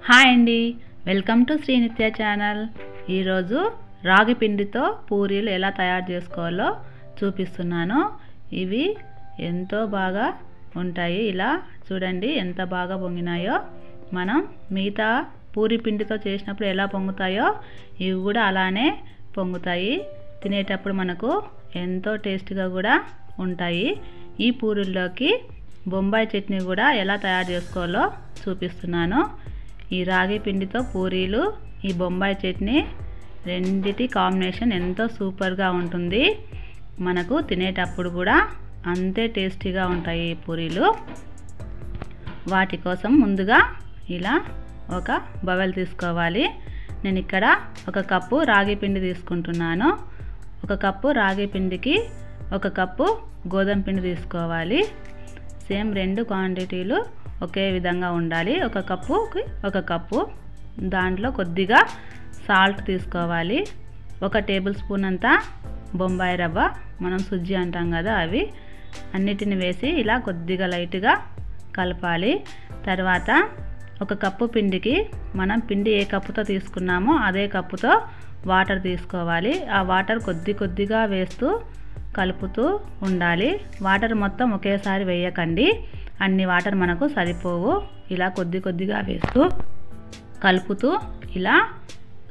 Hi అండి, welcome to Shri నిత్య channel. ఈరోజు రాగి పిండితో పూరీలు ఎలా తయారు చేసుకోవాలో చూపిస్తున్నాను. ఇవి ఎంతో బాగా ఉంటాయి. ఇలా చూడండి ఎంత బాగా పొంగినాయో. మనం మిగతా పూరీ పిండితో చేసినప్పుడు ఎలా పొంగుతాయో ఇవి కూడా అలానే పొంగుతాయి. తినేటప్పుడు మనకు ఎంతో టేస్ట్గా కూడా ఉంటాయి. ఈ పూరీల్లోకి బొంబాయి చట్నీ కూడా ఎలా తయారు చేసుకోవాలో చూపిస్తున్నాను. ఈ రాగి పిండితో పూరీలు, ఈ బొంబాయి చట్నీ రెండిటి కాంబినేషన్ ఎంతో సూపర్గా ఉంటుంది. మనకు తినేటప్పుడు కూడా అంతే టేస్టీగా ఉంటాయి ఈ పూరీలు. వాటి కోసం ముందుగా ఇలా ఒక బౌల్ తీసుకోవాలి. నేను ఇక్కడ ఒక కప్పు రాగి పిండి తీసుకుంటున్నాను. ఒక కప్పు రాగి పిండికి ఒక కప్పు గోధుమ పిండి తీసుకోవాలి. సేమ్ రెండు క్వాంటిటీలు ఒకే విధంగా ఉండాలి. ఒక కప్పుకి ఒక కప్పు. దాంట్లో కొద్దిగా సాల్ట్ తీసుకోవాలి. 1 టేబుల్ స్పూన్ అంతా బొంబాయి రవ్వ, మనం సుజ్జి అంటాం కదా, అవి అన్నిటిని వేసి ఇలా కొద్దిగా లైట్గా కలపాలి. తర్వాత ఒక కప్పు పిండికి మనం పిండి ఏ కప్పుతో తీసుకున్నామో అదే కప్పుతో వాటర్ తీసుకోవాలి. ఆ వాటర్ కొద్దిగా వేస్తూ కలుపుతూ ఉండాలి. వాటర్ మొత్తం ఒకేసారి వేయకండి, అన్ని వాటర్ మనకు సరిపోవు. ఇలా కొద్దిగా వేస్తూ కలుపుతూ ఇలా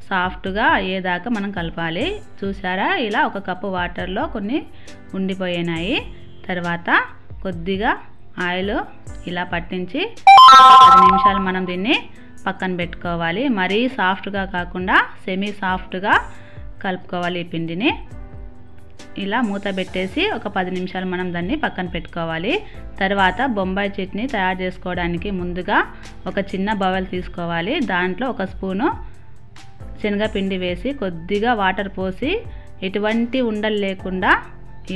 సాఫ్ట్గా అయ్యేదాకా మనం కలపాలి. చూసారా, ఇలా ఒక కప్పు వాటర్లో కొన్ని ఉండిపోయినాయి. తర్వాత కొద్దిగా ఆయిల్ ఇలా పట్టించి 10 నిమిషాలు మనం దీన్ని పక్కన పెట్టుకోవాలి. మరీ సాఫ్ట్గా కాకుండా సెమీ సాఫ్ట్గా కలుపుకోవాలి ఈ పిండిని. ఇలా మూత పెట్టేసి ఒక 10 నిమిషాలు మనం దాన్ని పక్కన పెట్టుకోవాలి. తర్వాత బొంబాయి చట్నీ తయారు చేసుకోవడానికి ముందుగా ఒక చిన్న బౌల్ తీసుకోవాలి. దాంట్లో 1 స్పూను శనగపిండి వేసి కొద్దిగా వాటర్ పోసి ఎటువంటి ఉండలు లేకుండా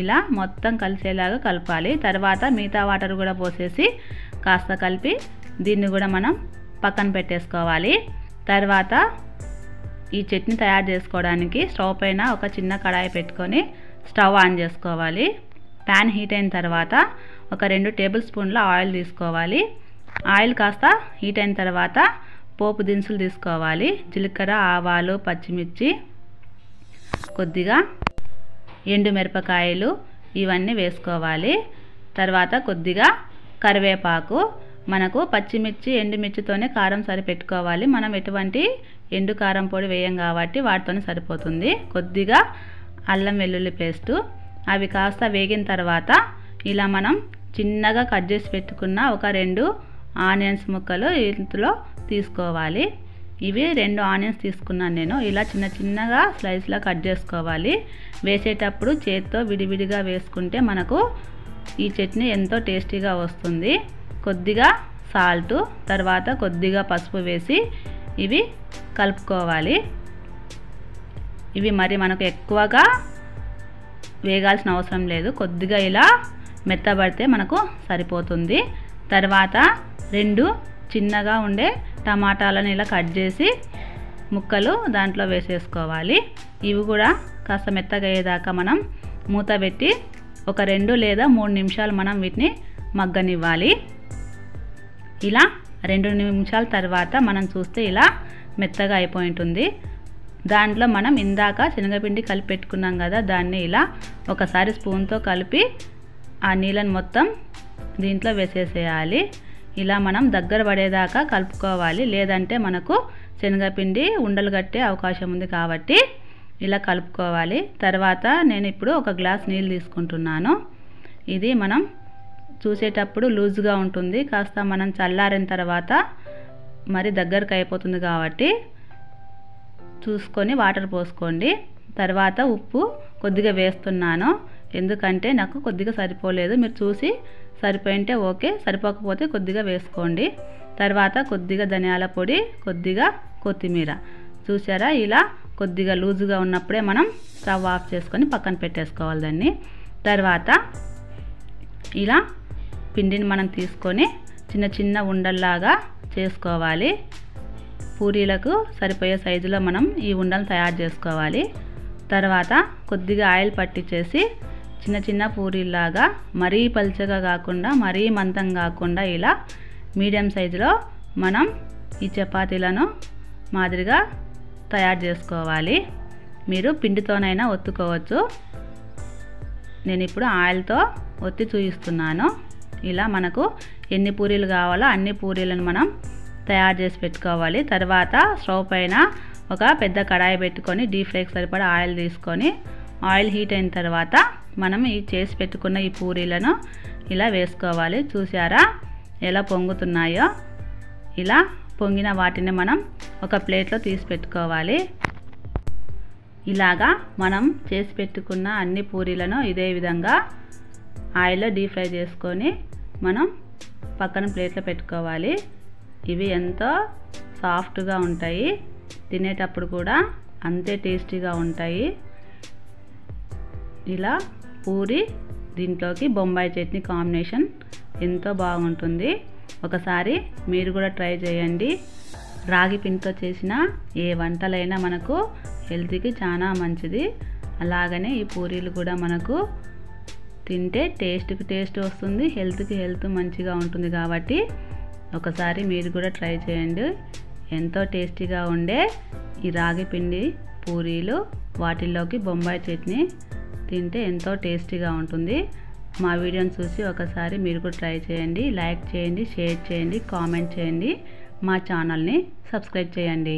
ఇలా మొత్తం కలిసేలాగా కలపాలి. తర్వాత మిగతా వాటర్ కూడా పోసేసి కాస్త కలిపి దీన్ని కూడా మనం పక్కన పెట్టేసుకోవాలి. తర్వాత ఈ చట్నీ తయారు చేసుకోవడానికి స్టవ్ పైన ఒక చిన్న కడాయి పెట్టుకొని స్టవ్ ఆన్ చేసుకోవాలి. ప్యాన్ హీట్ అయిన తర్వాత ఒక 2 టేబుల్ స్పూన్ల ఆయిల్ తీసుకోవాలి. ఆయిల్ కాస్త హీట్ అయిన తర్వాత పోపు దినుసులు తీసుకోవాలి. జీలకర్ర, ఆవాలు, పచ్చిమిర్చి, కొద్దిగా ఎండుమిరపకాయలు ఇవన్నీ వేసుకోవాలి. తర్వాత కొద్దిగా కరివేపాకు. మనకు పచ్చిమిర్చి, ఎండుమిర్చితోనే కారం సరిపెట్టుకోవాలి. మనం ఎటువంటి ఎండు కారం పొడి వేయం కాబట్టి వాటితోనే సరిపోతుంది. కొద్దిగా అల్లం వెల్లుల్లి పేస్టు. అవి కాస్త వేగిన తర్వాత ఇలా మనం చిన్నగా కట్ చేసి పెట్టుకున్న ఒక 2 ఆనియన్స్ ముక్కలు ఇందులో తీసుకోవాలి. ఇవి 2 ఆనియన్స్ తీసుకున్నాను నేను. ఇలా చిన్నగా స్లైస్లా కట్ చేసుకోవాలి. వేసేటప్పుడు చేతితో విడివిడిగా వేసుకుంటే మనకు ఈ చట్నీ ఎంతో టేస్టీగా వస్తుంది. కొద్దిగా సాల్టు, తర్వాత కొద్దిగా పసుపు వేసి ఇవి కలుపుకోవాలి. ఇవి మరి మనకు ఎక్కువగా వేగాల్సిన అవసరం లేదు. కొద్దిగా ఇలా మెత్తబడితే మనకు సరిపోతుంది. తర్వాత 2 చిన్నగా ఉండే టమాటాలను ఇలా కట్ చేసి ముక్కలు దాంట్లో వేసేసుకోవాలి. ఇవి కూడా కాస్త మెత్తగా అయ్యేదాకా మనం మూత పెట్టి ఒక 2 లేదా 3 నిమిషాలు మనం వీటిని మగ్గనివ్వాలి. ఇలా 2 నిమిషాల తర్వాత మనం చూస్తే ఇలా మెత్తగా అయిపోయి ఉంటుంది. దాంట్లో మనం ఇందాక శనగపిండి కలిపి పెట్టుకున్నాం కదా, దాన్ని ఇలా ఒకసారి స్పూన్తో కలిపి ఆ నీళ్ళని మొత్తం దీంట్లో వేసేసేయాలి. ఇలా మనం దగ్గర పడేదాకా కలుపుకోవాలి, లేదంటే మనకు శనగపిండి ఉండలు కట్టే అవకాశం ఉంది కాబట్టి ఇలా కలుపుకోవాలి. తర్వాత నేను ఇప్పుడు ఒక గ్లాస్ నీళ్ళు తీసుకుంటున్నాను. ఇది మనం చూసేటప్పుడు లూజ్గా ఉంటుంది. కాస్త మనం చల్లారిన తర్వాత మరి దగ్గరకు అయిపోతుంది కాబట్టి చూసుకొని వాటర్ పోసుకోండి. తర్వాత ఉప్పు కొద్దిగా వేస్తున్నాను, ఎందుకంటే నాకు కొద్దిగా సరిపోలేదు. మీరు చూసి సరిపోయింటే ఓకే, సరిపోకపోతే కొద్దిగా వేసుకోండి. తర్వాత కొద్దిగా ధనియాల పొడి, కొద్దిగా కొత్తిమీర. చూసారా, ఇలా కొద్దిగా లూజుగా ఉన్నప్పుడే మనం స్టవ్ ఆఫ్ చేసుకొని పక్కన పెట్టేసుకోవాలి దాన్ని. తర్వాత ఇలా పిండిని మనం తీసుకొని చిన్న ఉండల్లాగా చేసుకోవాలి. పూరీలకు సరిపోయే సైజులో మనం ఈ ఉండలు తయారు చేసుకోవాలి. తర్వాత కొద్దిగా ఆయిల్ పట్టించేసి చిన్న పూరీలాగా మరీ పల్చగా కాకుండా మరీ మందం కాకుండా ఇలా మీడియం సైజులో మనం ఈ చపాతీలను మాదిరిగా తయారు చేసుకోవాలి. మీరు పిండితోనైనా ఒత్తుకోవచ్చు. నేను ఇప్పుడు ఆయిల్తో ఒత్తి చూపిస్తున్నాను. ఇలా మనకు ఎన్ని పూరీలు కావాలో అన్ని పూరీలను మనం తయారు చేసి పెట్టుకోవాలి. తర్వాత స్టవ్ పైన ఒక పెద్ద కడాయి పెట్టుకొని డీప్ ఫ్రైకి సరిపడా ఆయిల్ తీసుకొని ఆయిల్ హీట్ అయిన తర్వాత మనం ఈ చేసి పెట్టుకున్న ఈ పూరీలను ఇలా వేసుకోవాలి. చూసారా ఎలా పొంగుతున్నాయో? ఇలా పొంగిన వాటిని మనం ఒక ప్లేట్లో తీసి పెట్టుకోవాలి. ఇలాగా మనం చేసి పెట్టుకున్న అన్ని పూరీలను ఇదే విధంగా ఆయిల్లో డీప్ ఫ్రై చేసుకొని మనం పక్కన ప్లేట్లో పెట్టుకోవాలి. ఇవి ఎంతో సాఫ్ట్గా ఉంటాయి, తినేటప్పుడు కూడా అంతే టేస్టీగా ఉంటాయి. ఇలా పూరి దీంట్లోకి బొంబాయి చట్నీ కాంబినేషన్ ఎంతో బాగుంటుంది. ఒకసారి మీరు కూడా ట్రై చేయండి. రాగి పిండితో చేసిన ఏ వంటలైనా మనకు హెల్త్కి చాలా మంచిది. అలాగనే ఈ పూరీలు కూడా మనకు తింటే టేస్ట్కి టేస్ట్ వస్తుంది, హెల్త్కి హెల్త్ మంచిగా ఉంటుంది. కాబట్టి ఒకసారి మీరు కూడా ట్రై చేయండి. ఎంతో టేస్టీగా ఉండే ఈ రాగి పిండి పూరీలు, వాటిల్లోకి బొంబాయి చట్నీ తింటే ఎంతో టేస్టీగా ఉంటుంది. మా వీడియోని చూసి ఒకసారి మీరు కూడా ట్రై చేయండి. లైక్ చేయండి, షేర్ చేయండి, కామెంట్ చేయండి. మా ఛానల్ని సబ్స్క్రైబ్ చేయండి.